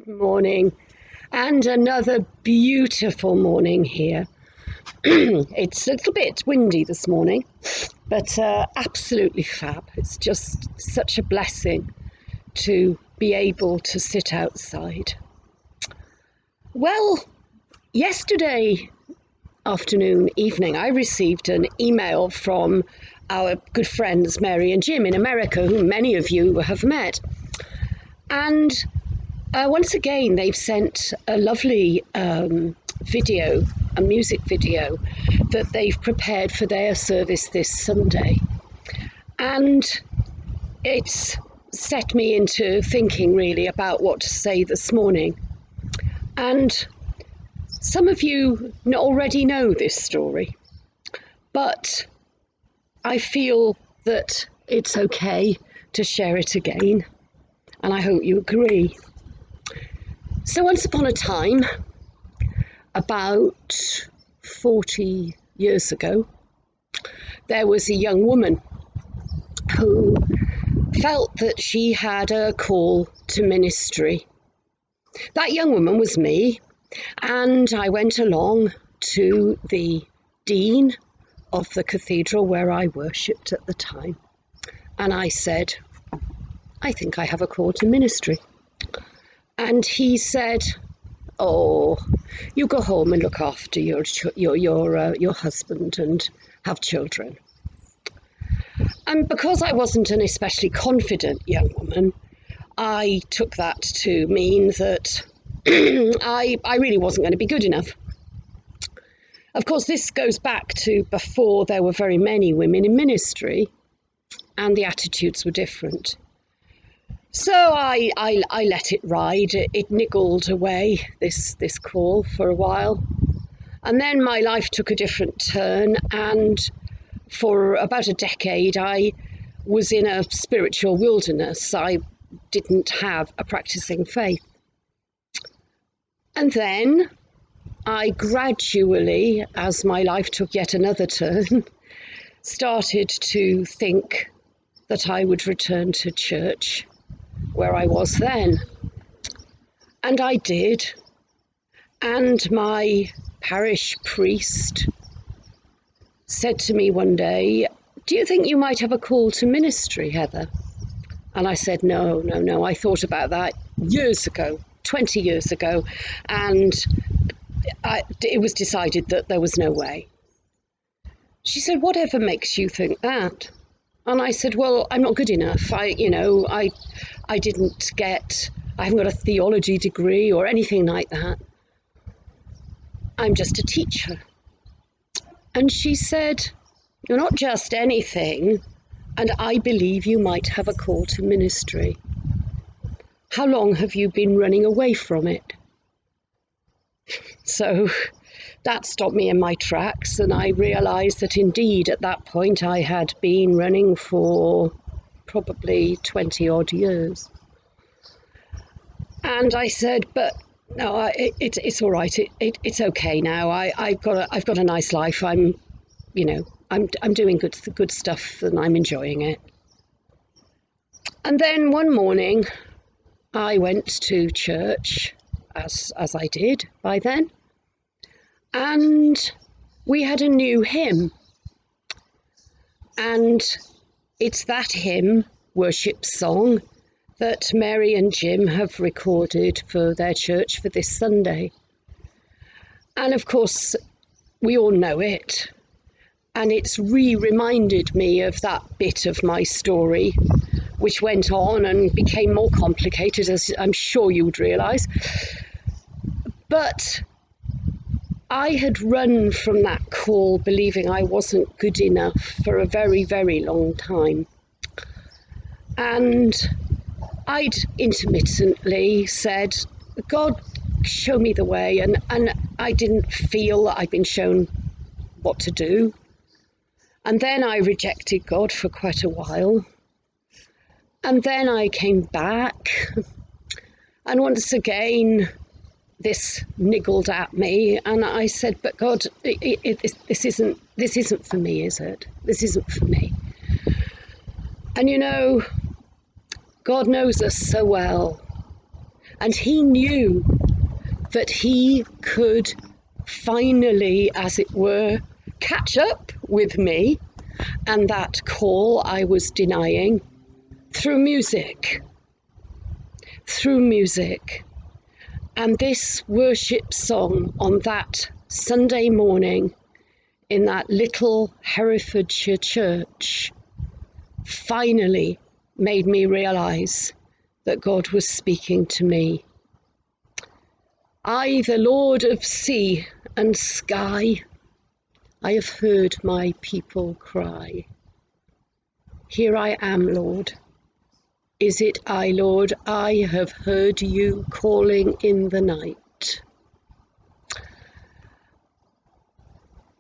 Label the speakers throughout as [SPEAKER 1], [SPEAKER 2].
[SPEAKER 1] Good morning, and another beautiful morning here. It's a little bit windy this morning, but absolutely fab. It's just such a blessing to be able to sit outside. Well, yesterday evening, I received an email from our good friends Mary and Jim in America, who many of you have met. And once again, they've sent a lovely video, a music video that they've prepared for their service this Sunday. And it's set me into thinking really about what to say this morning. And some of you already know this story, but I feel that it's okay to share it again, and I hope you agree. So once upon a time, about 40 years ago, there was a young woman who felt that she had a call to ministry. That young woman was me, and I went along to the dean of the cathedral where I worshipped at the time, and I said, I think I have a call to ministry. And he said, oh, you go home and look after your husband and have children. And because I wasn't an especially confident young woman, I took that to mean that I really wasn't going to be good enough. Of course, this goes back to before there were very many women in ministry, and the attitudes were different. So I let it ride. It niggled away, this call, for a while. And then my life took a different turn, and for about a decade I was in a spiritual wilderness. I didn't have a practicing faith. And then I gradually, as my life took yet another turn, started to think that I would return to church where I was then. And I did. And my parish priest said to me one day, do you think you might have a call to ministry, Heather? And I said, no. I thought about that years ago, 20 years ago, and it was decided that there was no way. She said, whatever makes you think that? And I said, well, I'm not good enough. I haven't got a theology degree or anything like that. I'm just a teacher. And she said, you're not just anything, and I believe you might have a call to ministry. How long have you been running away from it? So that stopped me in my tracks, and I realised that indeed at that point I had been running for probably 20 odd years. And I said, but no, it's all right. It's okay now. I've got a nice life. I'm doing good stuff, and I'm enjoying it. And then one morning I went to church, as I did by then, and we had a new hymn. And it's that hymn, worship song, that Mary and Jim have recorded for their church for this Sunday. And of course, we all know it. And it's reminded me of that bit of my story, which went on and became more complicated, as I'm sure you would realise. But I had run from that call believing I wasn't good enough for a very, very long time. And I'd intermittently said, God, show me the way. And I didn't feel that I'd been shown what to do. And then I rejected God for quite a while. And then I came back. And once again, this niggled at me, and I said, but God, this isn't for me, is it? This isn't for me. And God knows us so well And he knew that he could finally, as it were, catch up with me and that call I was denying through music. Through music. And this worship song on that Sunday morning in that little Herefordshire church finally made me realise that God was speaking to me. I, the Lord of sea and sky, I have heard my people cry. Here I am, Lord. Is it I, Lord? I have heard you calling in the night.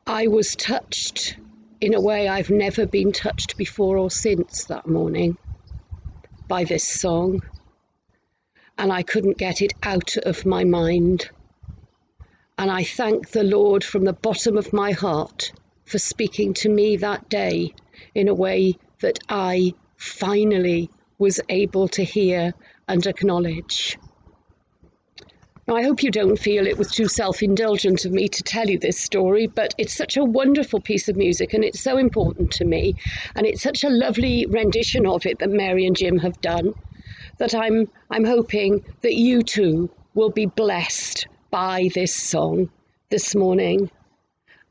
[SPEAKER 1] I was touched in a way I've never been touched before or since that morning by this song, and I couldn't get it out of my mind. And I thank the Lord from the bottom of my heart for speaking to me that day in a way that I finally was able to hear and acknowledge. Now, I hope you don't feel it was too self-indulgent of me to tell you this story, but it's such a wonderful piece of music and it's so important to me, and it's such a lovely rendition of it that Mary and Jim have done, that I'm hoping that you too will be blessed by this song this morning.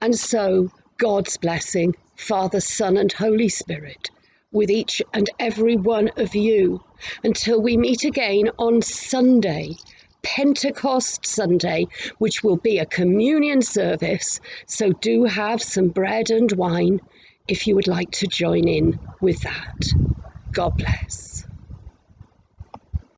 [SPEAKER 1] And so God's blessing, Father, Son and Holy Spirit, with each and every one of you until we meet again on Sunday, Pentecost Sunday, which will be a communion service. So do have some bread and wine if you would like to join in with that. God bless.